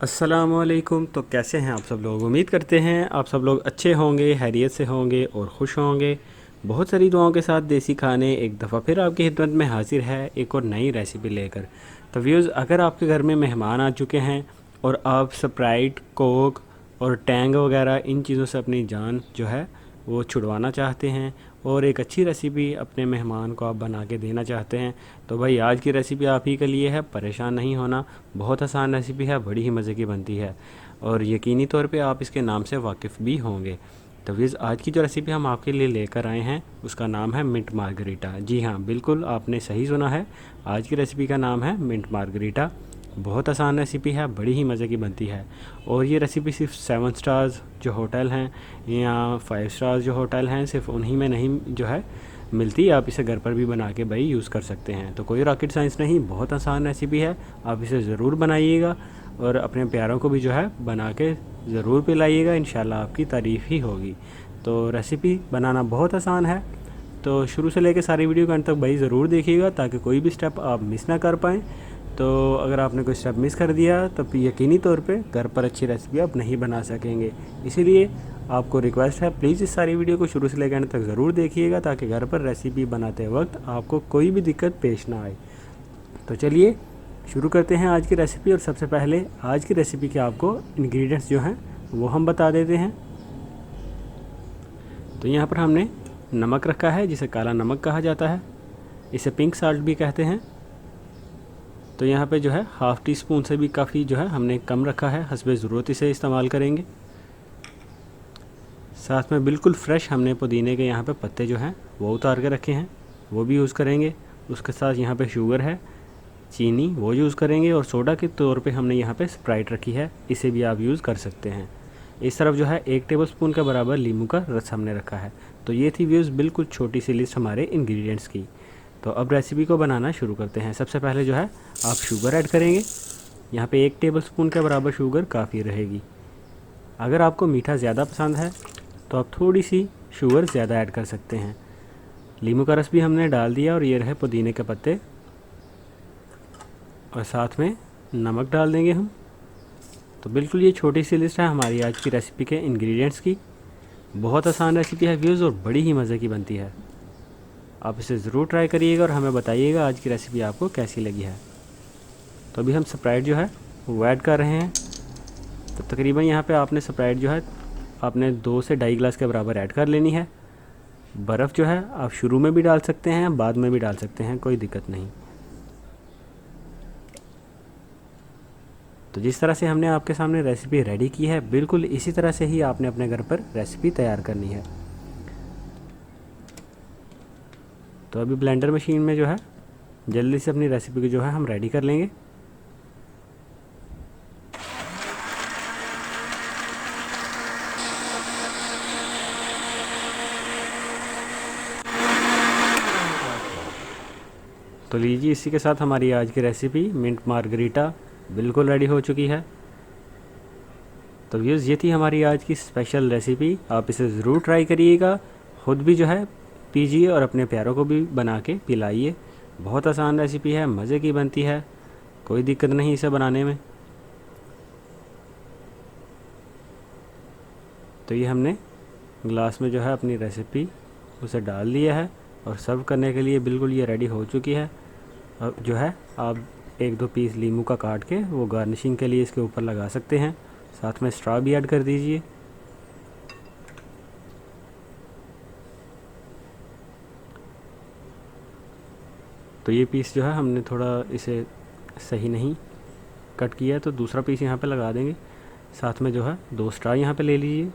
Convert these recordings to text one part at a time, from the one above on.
अस्सलामुअलैकुम। तो कैसे हैं आप सब लोग? उम्मीद करते हैं आप सब लोग अच्छे होंगे, खैरियत से होंगे और खुश होंगे। बहुत सारी दुआओं के साथ देसी खाने एक दफ़ा फिर आपकी खिदमत में हाजिर है एक और नई रेसिपी लेकर। तो व्यूज़, अगर आपके घर में मेहमान आ चुके हैं और आप स्प्राइट, कोक और टैंग वगैरह इन चीज़ों से अपनी जान जो है वो छुड़वाना चाहते हैं और एक अच्छी रेसिपी अपने मेहमान को आप बना के देना चाहते हैं, तो भाई आज की रेसिपी आप ही के लिए है। परेशान नहीं होना, बहुत आसान रेसिपी है, बड़ी ही मज़े की बनती है और यकीनी तौर पे आप इसके नाम से वाकिफ़ भी होंगे। तो वीज़, आज की जो रेसिपी हम आपके लिए लेकर आए हैं उसका नाम है मिंट मार्गरीटा। जी हाँ, बिल्कुल आपने सही सुना है, आज की रेसिपी का नाम है मिंट मार्गरीटा। बहुत आसान रेसिपी है, बड़ी ही मज़े की बनती है और ये रेसिपी सिर्फ 7 स्टार्स जो होटल हैं या 5 स्टार्स जो होटल हैं सिर्फ उन्हीं में नहीं जो है मिलती। आप इसे घर पर भी बना के भाई यूज़ कर सकते हैं। तो कोई रॉकेट साइंस नहीं, बहुत आसान रेसिपी है, आप इसे ज़रूर बनाइएगा और अपने प्यारों को भी जो है बना के ज़रूर पिलाइएगा। इंशाल्लाह आपकी तारीफ़ ही होगी। तो रेसिपी बनाना बहुत आसान है, तो शुरू से लेकर सारी वीडियो के अंत तक भाई ज़रूर देखिएगा ताकि कोई भी स्टेप आप मिस ना कर पाएँ। तो अगर आपने कोई स्टेप मिस कर दिया तो यकीनी तौर पे घर पर अच्छी रेसिपी आप नहीं बना सकेंगे। इसीलिए आपको रिक्वेस्ट है, प्लीज़ इस सारी वीडियो को शुरू से लेकर अंत तक ज़रूर देखिएगा ताकि घर पर रेसिपी बनाते वक्त आपको कोई भी दिक्कत पेश ना आए। तो चलिए शुरू करते हैं आज की रेसिपी। और सबसे पहले आज की रेसिपी के आपको इंग्रेडिएंट्स जो हैं वो हम बता देते हैं। तो यहाँ पर हमने नमक रखा है जिसे काला नमक कहा जाता है, इसे पिंक साल्ट भी कहते हैं। तो यहाँ पे जो है हाफ़ टी स्पून से भी काफ़ी जो है हमने कम रखा है, हस्बे ज़रूरत इसे इस्तेमाल करेंगे। साथ में बिल्कुल फ्रेश हमने पुदीने के यहाँ पे पत्ते जो हैं वो उतार के रखे हैं, वो भी यूज़ करेंगे। उसके साथ यहाँ पे शुगर है, चीनी वो यूज़ करेंगे और सोडा के तौर पे हमने यहाँ पे स्प्राइट रखी है, इसे भी आप यूज़ कर सकते हैं। इस तरफ जो है 1 टेबलस्पून के बराबर नींबू का रस हमने रखा है। तो ये थी व्यूज़ बिल्कुल छोटी सी लिस्ट हमारे इंग्रेडिएंट्स की। तो अब रेसिपी को बनाना शुरू करते हैं। सबसे पहले जो है आप शुगर ऐड करेंगे। यहाँ पे 1 टेबलस्पून के बराबर शुगर काफ़ी रहेगी। अगर आपको मीठा ज़्यादा पसंद है तो आप थोड़ी सी शुगर ज़्यादा ऐड कर सकते हैं। नींबू का रस भी हमने डाल दिया और ये रहे पुदीने के पत्ते और साथ में नमक डाल देंगे हम। तो बिल्कुल ये छोटी सी लिस्ट है हमारी आज की रेसिपी के इंग्रेडिएंट्स की। बहुत आसान रेसिपी है व्यूज़ और बड़ी ही मज़े की बनती है। आप इसे ज़रूर ट्राई करिएगा और हमें बताइएगा आज की रेसिपी आपको कैसी लगी है। तो अभी हम स्प्राइट जो है वो ऐड कर रहे हैं। तो तकरीबन यहाँ पे आपने स्प्राइट जो है आपने 2 से 2.5 गिलास के बराबर ऐड कर लेनी है। बर्फ़ जो है आप शुरू में भी डाल सकते हैं, बाद में भी डाल सकते हैं, कोई दिक्कत नहीं। तो जिस तरह से हमने आपके सामने रेसिपी रेडी की है, बिल्कुल इसी तरह से ही आपने अपने घर पर रेसिपी तैयार करनी है। तो अभी ब्लेंडर मशीन में जो है जल्दी से अपनी रेसिपी को जो है हम रेडी कर लेंगे। तो लीजिए, इसी के साथ हमारी आज की रेसिपी मिंट मार्गरीटा बिल्कुल रेडी हो चुकी है। तो व्यूज़, ये थी हमारी आज की स्पेशल रेसिपी। आप इसे ज़रूर ट्राई करिएगा, ख़ुद भी जो है पीजिए और अपने प्यारों को भी बना के पिलाइए। बहुत आसान रेसिपी है, मज़े की बनती है, कोई दिक्कत नहीं इसे बनाने में। तो ये हमने ग्लास में जो है अपनी रेसिपी उसे डाल दिया है और सर्व करने के लिए बिल्कुल ये रेडी हो चुकी है। अब जो है आप 1-2 पीस नींबू का काट के वो गार्निशिंग के लिए इसके ऊपर लगा सकते हैं। साथ में स्ट्रॉ भी ऐड कर दीजिए। तो ये पीस जो है हमने थोड़ा इसे सही नहीं कट किया है, तो दूसरा पीस यहाँ पे लगा देंगे। साथ में जो है 2 स्ट्रॉ यहाँ पे ले लीजिए।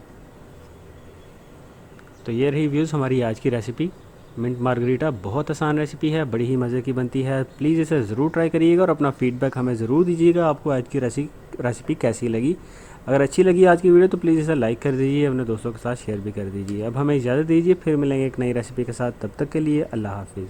तो ये रही व्यूज़ हमारी आज की रेसिपी मिंट मार्गरीटा। बहुत आसान रेसिपी है, बड़ी ही मज़े की बनती है। प्लीज़ इसे ज़रूर ट्राई करिएगा और अपना फ़ीडबैक हमें ज़रूर दीजिएगा आपको आज की रेसिपी कैसी लगी। अगर अच्छी लगी आज की वीडियो तो प्लीज़ इसे लाइक कर दीजिए, अपने दोस्तों के साथ शेयर भी कर दीजिए। अब हमें इजाज़त दीजिए, फिर मिलेंगे एक नई रेसिपी के साथ। तब तक के लिए अल्लाह हाफिज़।